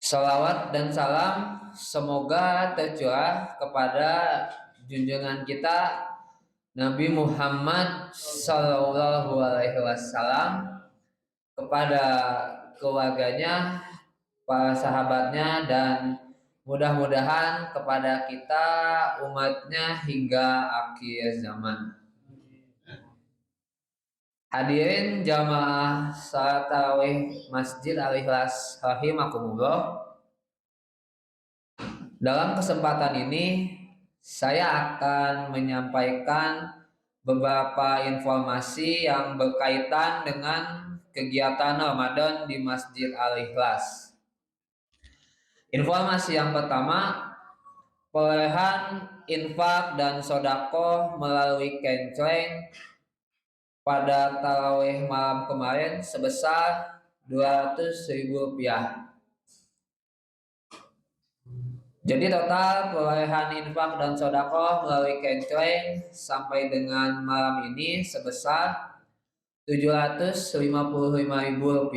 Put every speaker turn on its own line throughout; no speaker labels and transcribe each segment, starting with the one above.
Salawat dan salam semoga tercurah kepada junjungan kita Nabi Muhammad Sallallahu Alaihi Wasallam, kepada keluarganya, para sahabatnya, dan mudah-mudahan kepada kita umatnya hingga akhir zaman. Hadirin jamaah salat tarawih Masjid Al-Ikhlas rahimakumullah. Dalam kesempatan ini saya akan menyampaikan beberapa informasi yang berkaitan dengan kegiatan Ramadan di Masjid Al-Ikhlas. Informasi yang pertama, perolehan infak dan sodako melalui kenceng pada tarawih malam kemarin sebesar Rp200.000. Jadi total perolehan infak dan sodako melalui kenceng sampai dengan malam ini sebesar Rp755.000.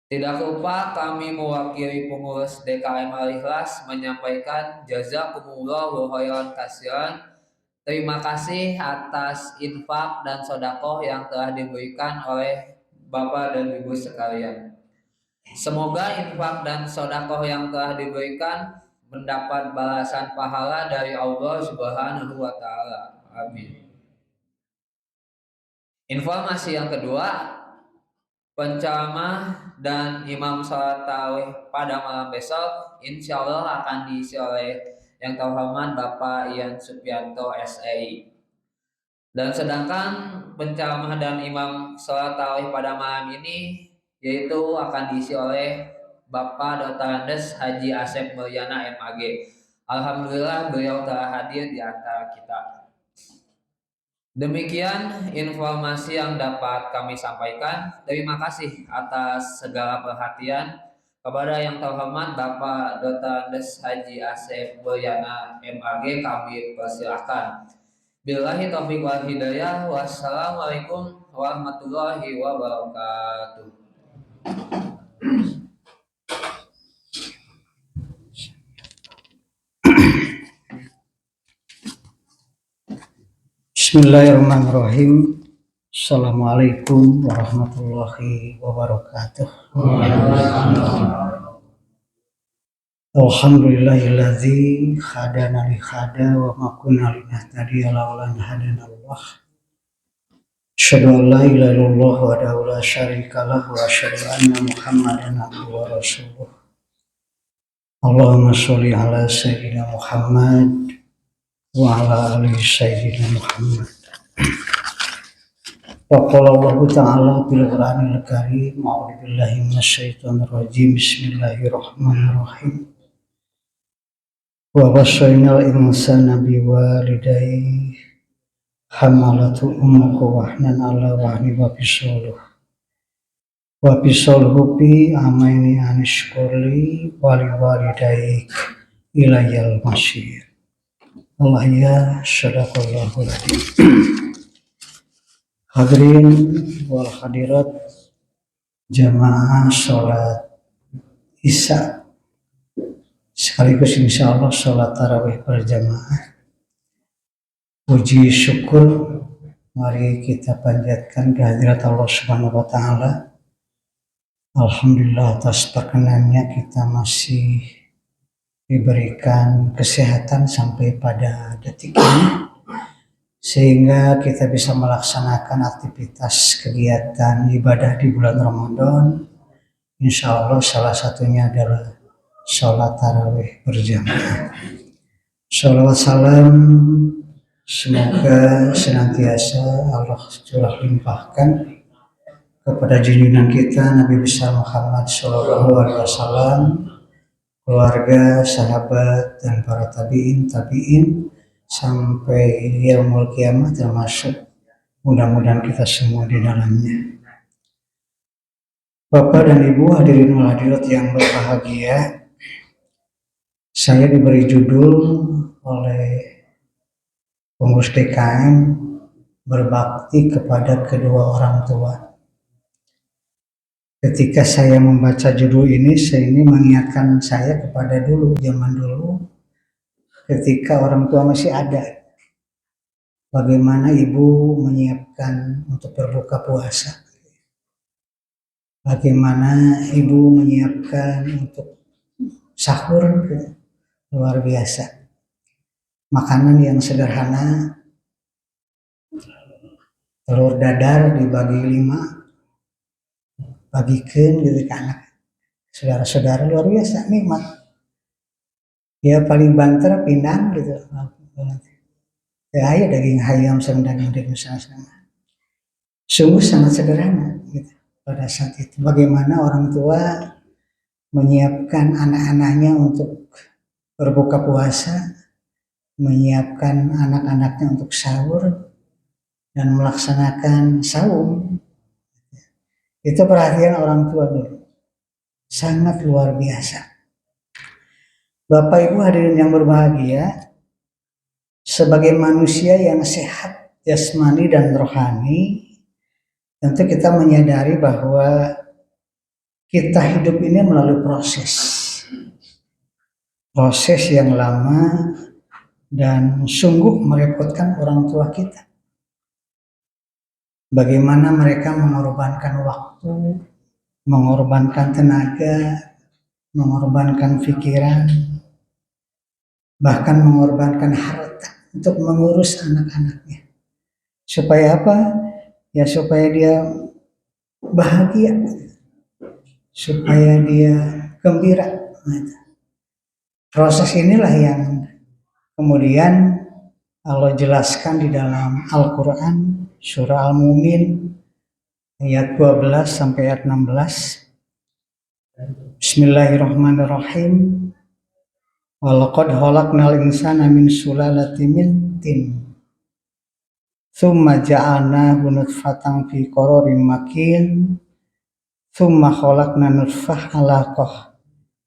Tidak lupa kami mewakili pengurus DKM Al-Ikhlas menyampaikan jazakumullahu khairan katsiran. Terima kasih atas infak dan sodako yang telah diberikan oleh Bapak dan Ibu sekalian. Semoga infak dan sodakoh yang telah diberikan mendapat balasan pahala dari Allah Subhanahu wa Ta'ala. Amin. Informasi yang kedua, penceramah dan imam salat tarawih pada malam besok insya Allah akan diisi oleh yang terhormat Bapak Ian Supianto SEI. Dan sedangkan penceramah dan imam salat tarawih pada malam ini yaitu akan diisi oleh Bapak Dr. Andes Haji Asep Mulyana MAG. Alhamdulillah beliau telah hadir di antara kita. Demikian informasi yang dapat kami sampaikan. Terima kasih atas segala perhatian. Kepada yang terhormat Bapak Dr. Andes Haji Asep Mulyana MAG kami persilahkan. Billahi taufiq wal hidayah. Wassalamualaikum warahmatullahi wabarakatuh.
Bismillahirrahmanirrahim. Assalamualaikum warahmatullahi wabarakatuh. Alhamdulillahilladzi hadana li hada wa ma kunna linahtadiya laula an hadana Allah. Asyhadu an la ilaha illallah wahdahu la syarika lah wa asyhadu anna Muhammadan abduhu wa rasuluh. Allahumma sholli ala sayyidina Muhammad wa ala ali sayyidina Muhammad. Wa qala Allah ta'ala fil Qur'anil Karim, a'udzu billahi minasyaitonir rajim. Bismillahirrahmanirrahim. Wa wassaynal insana biwalidayhi hamalatu ummuhu wahnan ala wahni wa bisaluhu bi amaini anishkurli waliwalidayk ilayal masyir. Allah ya sadaqallahul adzim. Hadirin wal hadirat jamaah sholat isya sekaligus insya Allah sholat tarawih berjamaah. Puji syukur mari kita panjatkan kehadirat Allah Subhanahu wa Ta'ala. Alhamdulillah atas perkenannya kita masih diberikan kesehatan sampai pada detik ini, sehingga kita bisa melaksanakan aktivitas kegiatan ibadah di bulan Ramadan. Insya Allah salah satunya adalah sholat tarawih berjamaah. Sholawat salam semoga senantiasa Allah curah limpahkan kepada junjungan kita Nabi besar Muhammad Sallallahu Alaihi Wasallam, keluarga, sahabat, dan para tabiin sampai yaumul kiamat, termasuk mudah-mudahan kita semua di dalamnya. Bapak dan Ibu hadirin wal hadirat yang berbahagia, saya diberi judul oleh pengurus DKM berbakti kepada kedua orang tua. Ketika saya membaca judul ini mengingatkan saya kepada zaman dulu, ketika orang tua masih ada. Bagaimana ibu menyiapkan untuk berbuka puasa. Bagaimana ibu menyiapkan untuk sahur, luar biasa. Makanan yang sederhana, telur dadar dibagi 5, bagikan gitu ke anak saudara-saudara, luar biasa nikmat. Ya paling banter pindang gitu. Ya ayo daging ayam sama daging sama. Sungguh sangat sederhana gitu. Pada saat itu bagaimana orang tua menyiapkan anak-anaknya untuk berbuka puasa, menyiapkan anak-anaknya untuk sahur dan melaksanakan saum. Itu perhatian orang tua dulu. Sangat luar biasa. Bapak Ibu hadirin yang berbahagia, sebagai manusia yang sehat jasmani dan rohani, tentu kita menyadari bahwa kita hidup ini melalui proses yang lama dan sungguh merepotkan orang tua kita. Bagaimana mereka mengorbankan waktu, mengorbankan tenaga, mengorbankan pikiran, bahkan mengorbankan harta untuk mengurus anak-anaknya. Supaya apa? Ya supaya dia bahagia, supaya dia gembira. Proses inilah yang kemudian Allah jelaskan di dalam Al-Quran, surah Al-Mu'min, ayat 12 sampai ayat 16. Bismillahirrahmanirrahim. Walaqad khalaqnal insana min sulalatin min tin. Tsumma ja'alnahu nutfatan fi qararin makin. Tsumma khalaqna nutfah 'alaqah.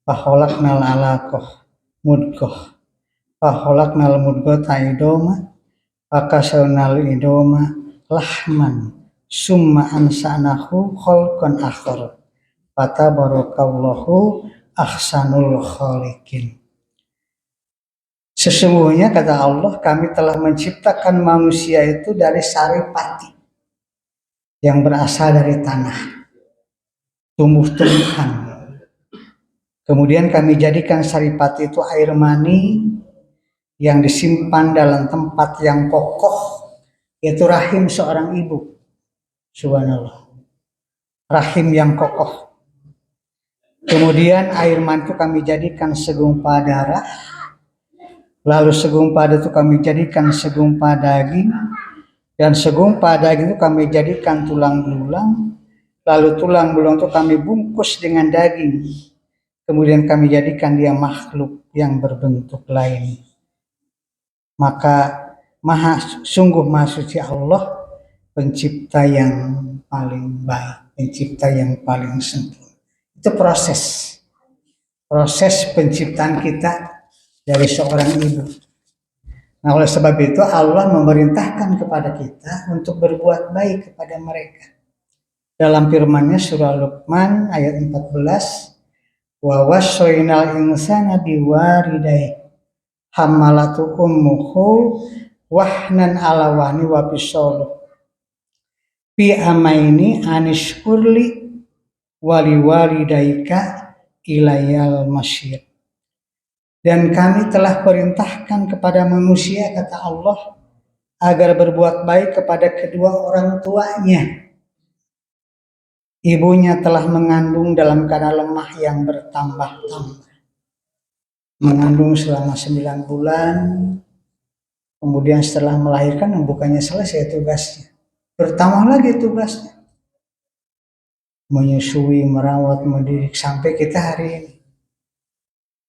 Fa khalaqnal 'alaqah mudghah. Fa khalaqnal mudghata idoma. Fa kasawnal idoma lahman. Summa ansa'nahu khalqan akhar. Fatabarakallahu ahsanul khaliqin. Sesungguhnya kata Allah, kami telah menciptakan manusia itu dari saripati yang berasal dari tanah, tumbuh-tumbuhan. Kemudian kami jadikan saripati itu air mani yang disimpan dalam tempat yang kokoh, yaitu rahim seorang ibu. Subhanallah. Rahim yang kokoh. Kemudian air mani itu kami jadikan segumpal darah. Lalu segumpal itu kami jadikan segumpal daging, dan segumpal daging itu kami jadikan tulang belulang, lalu tulang belulang itu kami bungkus dengan daging, kemudian kami jadikan dia makhluk yang berbentuk lain. Maka sungguh maha suci Allah, pencipta yang paling baik, pencipta yang paling sempurna. Itu proses penciptaan kita dari seorang ibu. Nah, oleh sebab itu Allah memerintahkan kepada kita untuk berbuat baik kepada mereka. Dalam firman-Nya surah Luqman ayat 14, wa wassaynal insana biwalidayhi hamalatu ummuhu wahnan ala wahni wa fisaluhu fi amaini anishkurli waliwalidayka ilayal masyir. Dan kami telah perintahkan kepada manusia, kata Allah, agar berbuat baik kepada kedua orang tuanya. Ibunya telah mengandung dalam keadaan lemah yang bertambah-tambah. Mengandung selama 9 bulan, kemudian setelah melahirkan bukannya selesai tugasnya. Bertambah lagi tugasnya. Menyusui, merawat, mendidik, sampai kita hari ini.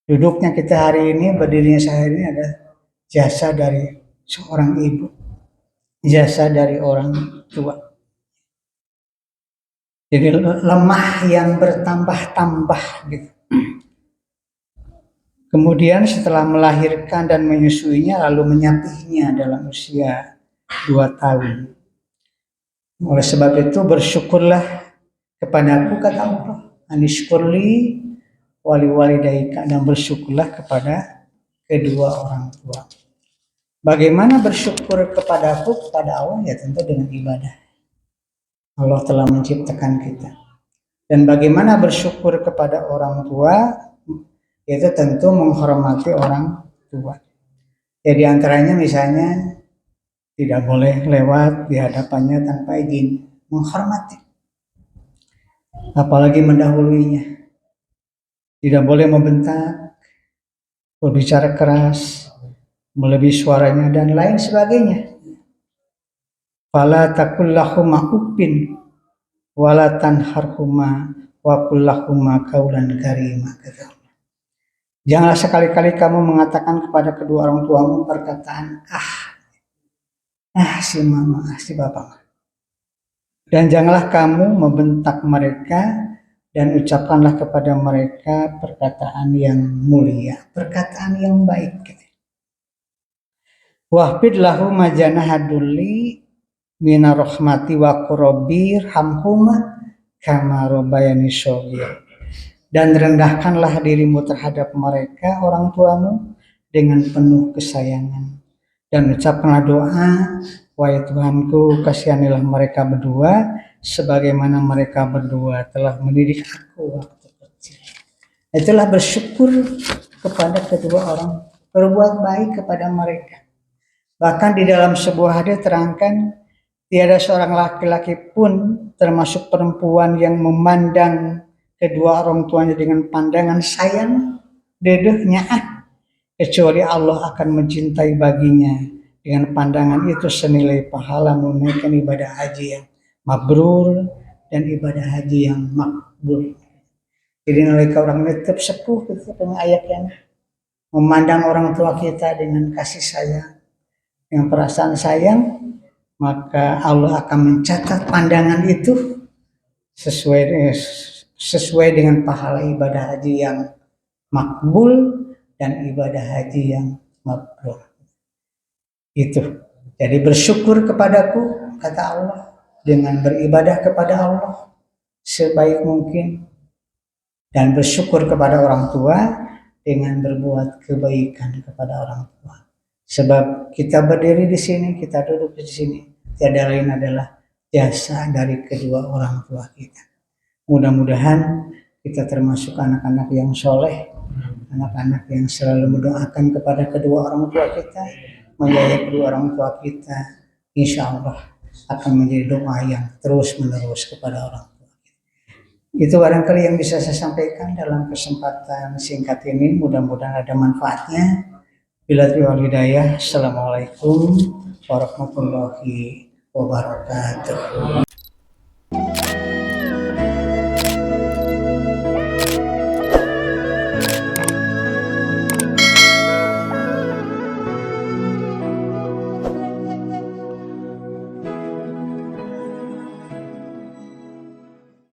Duduknya kita hari ini, berdirinya saya ini ada jasa dari seorang ibu, jasa dari orang tua. Jadi lemah yang bertambah-tambah gitu. Kemudian setelah melahirkan dan menyusuinya, lalu menyapihnya dalam usia 2 tahun. Oleh sebab itu bersyukurlah kepadaku, kata Allah, anishkurli wali walidaika, dan bersyukurlah kepada kedua orang tua. Bagaimana bersyukur kepadaku, kepada Allah? Ya tentu dengan ibadah. Allah telah menciptakan kita. Dan bagaimana bersyukur kepada orang tua? Itu tentu menghormati orang tua. Jadi antaranya misalnya tidak boleh lewat di hadapannya tanpa izin, menghormati. Apalagi mendahuluinya. Tidak boleh membentak, berbicara keras, melebihi suaranya, dan lain sebagainya. Fala taqul lahuma uffin wala tanharhuma wa qul lahuma qaulan karima. Janganlah sekali-kali kamu mengatakan kepada kedua orang tuamu perkataan si mama, si bapak. Dan janganlah kamu membentak mereka, dan ucapkanlah kepada mereka perkataan yang mulia, perkataan yang baik. Wahfid lahu majanaha dulli minar rahmati wa qurabir hamhuma kama rabbayani shaghir. Dan rendahkanlah dirimu terhadap mereka, orang tuamu, dengan penuh kesayangan. Dan ucapkanlah doa, wahai Tuhanku, kasihanilah mereka berdua sebagaimana mereka berdua telah mendidik aku waktu kecil. Itulah bersyukur kepada kedua orang, berbuat baik kepada mereka. Bahkan di dalam sebuah hadis terangkan, tiada seorang laki-laki pun termasuk perempuan yang memandang kedua orang tuanya dengan pandangan sayang, dedehnya, kecuali Allah akan mencintai baginya dengan pandangan itu senilai pahala menunaikan ibadah haji yang mabrur dan ibadah haji yang makbul. Jadi nalika orang tetap sepuh, kita punya ayatnya, memandang orang tua kita dengan kasih sayang, dengan perasaan sayang, maka Allah akan mencatat pandangan itu sesuai dengan pahala ibadah haji yang makbul dan ibadah haji yang mabrur. Itu. Jadi bersyukur kepadaku, kata Allah, dengan beribadah kepada Allah sebaik mungkin, dan bersyukur kepada orang tua dengan berbuat kebaikan kepada orang tua. Sebab kita berdiri di sini, kita duduk di sini, tiada lain adalah jasa dari kedua orang tua kita. Mudah-mudahan kita termasuk anak-anak yang soleh, anak-anak yang selalu mendoakan kepada kedua orang tua kita, menjaga kedua orang tua kita, insya Allah akan menjadi doa yang terus-menerus kepada orang tua kita. Itu barangkali yang bisa saya sampaikan dalam kesempatan singkat ini, mudah-mudahan ada manfaatnya. Bila wal hidayah. Assalamualaikum warahmatullahi wabarakatuh.